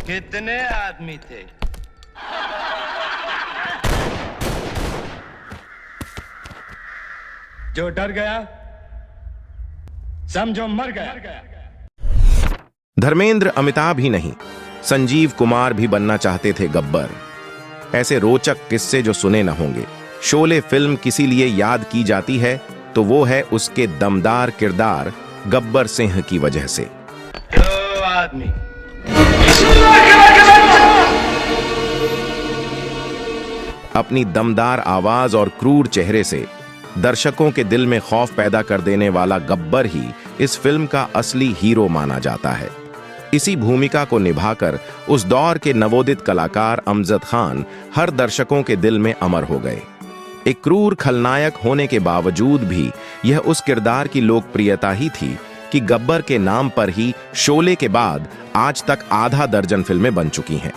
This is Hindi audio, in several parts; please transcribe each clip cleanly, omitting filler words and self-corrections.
कितने आदमी थे? जो डर गया समझो मर गया। धर्मेंद्र अमिताभ ही नहीं, संजीव कुमार भी बनना चाहते थे गब्बर। ऐसे रोचक किस्से जो सुने न होंगे। शोले फिल्म किसी लिए याद की जाती है तो वो है उसके दमदार किरदार गब्बर सिंह की वजह से। दो आदमी अपनी दमदार आवाज और क्रूर चेहरे से दर्शकों के दिल में खौफ पैदा कर देने वाला गब्बर ही इस फिल्म का असली हीरो माना जाता है। इसी भूमिका को निभाकर उस दौर के नवोदित कलाकार अमजद खान हर दर्शकों के दिल में अमर हो गए। एक क्रूर खलनायक होने के बावजूद भी यह उस किरदार की लोकप्रियता ही थी कि गब्बर के नाम पर ही शोले के बाद आज तक आधा दर्जन फिल्में बन चुकी हैं।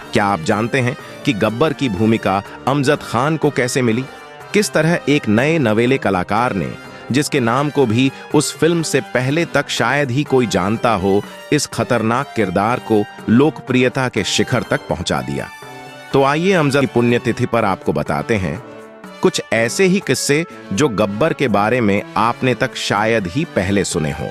क्या आप जानते हैं कि गब्बर की भूमिका अमजद खान को कैसे मिली? किस तरह एक नए नवेले कलाकार ने, जिसके नाम को भी उस फिल्म से पहले तक शायद ही कोई जानता हो, इस खतरनाक किरदार को लोकप्रियता के शिखर तक पहुंचा दिया। तो आइए अमजद की पुण्यतिथि पर आपको बताते हैं कुछ ऐसे ही किस्से जो गब्बर के बारे में आपने तक शायद ही पहले सुने हों।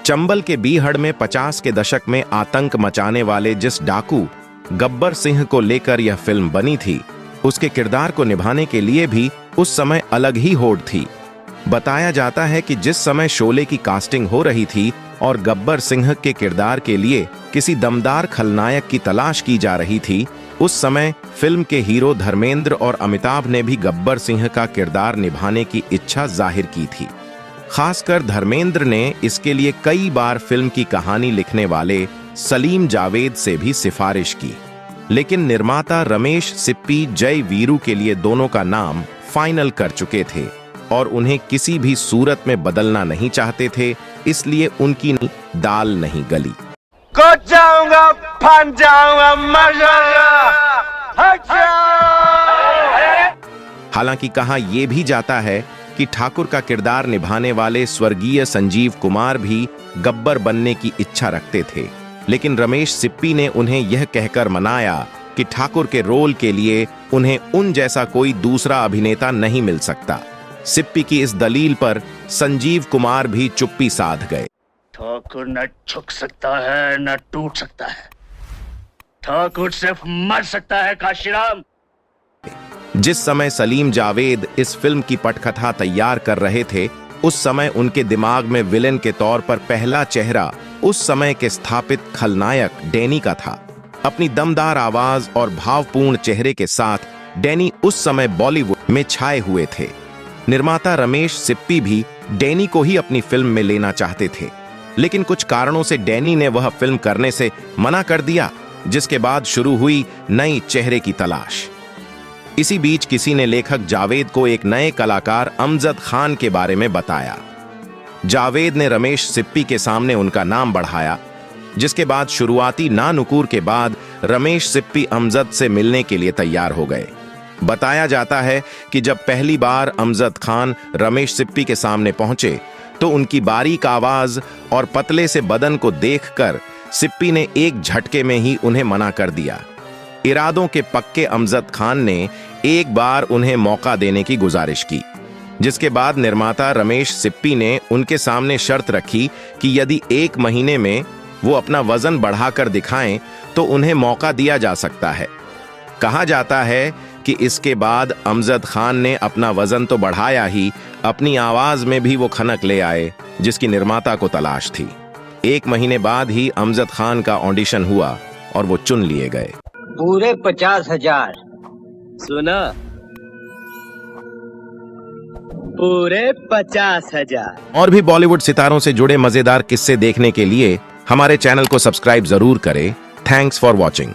चंबल के बीहड़ में 50 के दशक में आतंक मचाने वाले जिस डाकू गब्बर सिंह को लेकर यह फिल्म बनी थी, उसके किरदार को निभाने के लिए भी उस समय अलग ही होड़ थी। बताया जाता है कि जिस समय शोले की कास्टिंग हो रही थी और गब्बर सिंह के किरदार के लिए किसी दमदार खलनायक की तलाश की जा रही थी, उस समय फिल्म के हीरो धर्मेंद्र और अमिताभ ने भी गब्बर सिंह का किरदार निभाने की इच्छा जाहिर की थी। खासकर धर्मेंद्र ने इसके लिए कई बार फिल्म की कहानी लिखने वाले सलीम जावेद से भी सिफारिश की, लेकिन निर्माता रमेश सिप्पी जय वीरू के लिए दोनों का नाम फाइनल कर चुके थे और उन्हें किसी भी सूरत में बदलना नहीं चाहते थे, इसलिए उनकी दाल नहीं गली। कूद जाऊंगा, फन जाऊंगा, मर जाऊंगा। हालांकि कहा यह भी जाता है कि ठाकुर का किरदार निभाने वाले स्वर्गीय संजीव कुमार भी गब्बर बनने की इच्छा रखते थे, लेकिन रमेश सिप्पी ने उन्हें यह कहकर मनाया कि ठाकुर के रोल के लिए उन्हें उन जैसा कोई दूसरा अभिनेता नहीं मिल सकता। सिप्पी की इस दलील पर संजीव कुमार भी चुप्पी साध गए। ठाकुर न झुक सकता है न टूट सकता है, ठाकुर सिर्फ मर सकता है काशीराम। जिस समय सलीम जावेद इस फिल्म की पटकथा तैयार कर रहे थे, उस समय उनके दिमाग में विलेन के तौर पर पहला चेहरा उस समय के स्थापित खलनायक डैनी का था। अपनी दमदार आवाज और भावपूर्ण चेहरे के साथ डैनी उस समय बॉलीवुड में छाए हुए थे। निर्माता रमेश सिप्पी भी डैनी को ही अपनी फिल्म में लेना चाहते थे, लेकिन कुछ कारणों से डैनी ने वह फिल्म करने से मना कर दिया, जिसके बाद शुरू हुई नई चेहरे की तलाश। इसी बीच किसी ने लेखक जावेद को एक नए कलाकार अमजद खान के बारे में बताया। जावेद ने रमेश सिप्पी के सामने उनका नाम बढ़ाया, जिसके बाद शुरुआती नानुकुर के बाद रमेश सिप्पी अमजद से मिलने के लिए तैयार हो गए। बताया जाता है कि जब पहली बार अमजद खान रमेश सिप्पी के सामने पहुंचे तो उनकी बारीक आवाज और पतले से बदन को देखकर सिप्पी ने एक झटके में ही उन्हें मना कर दिया। इरादों के पक्के अमजद खान ने एक बार उन्हें मौका देने की गुजारिश की, जिसके बाद निर्माता रमेश सिप्पी ने उनके सामने शर्त रखी कि यदि 1 महीने में वो अपना वजन बढ़ाकर दिखाएं तो उन्हें मौका दिया जा सकता है। कहा जाता है कि इसके बाद अमजद खान ने अपना वजन तो बढ़ाया ही, अपनी आवाज में भी वो खनक ले आए जिसकी निर्माता को तलाश थी। 1 महीने बाद ही अमजद खान का ऑडिशन हुआ और वो चुन लिए गए। पूरे 50,000। सुना? पूरे 50,000। और भी बॉलीवुड सितारों से जुड़े मजेदार किस्से देखने के लिए हमारे चैनल को सब्सक्राइब जरूर करें। Thanks for watching.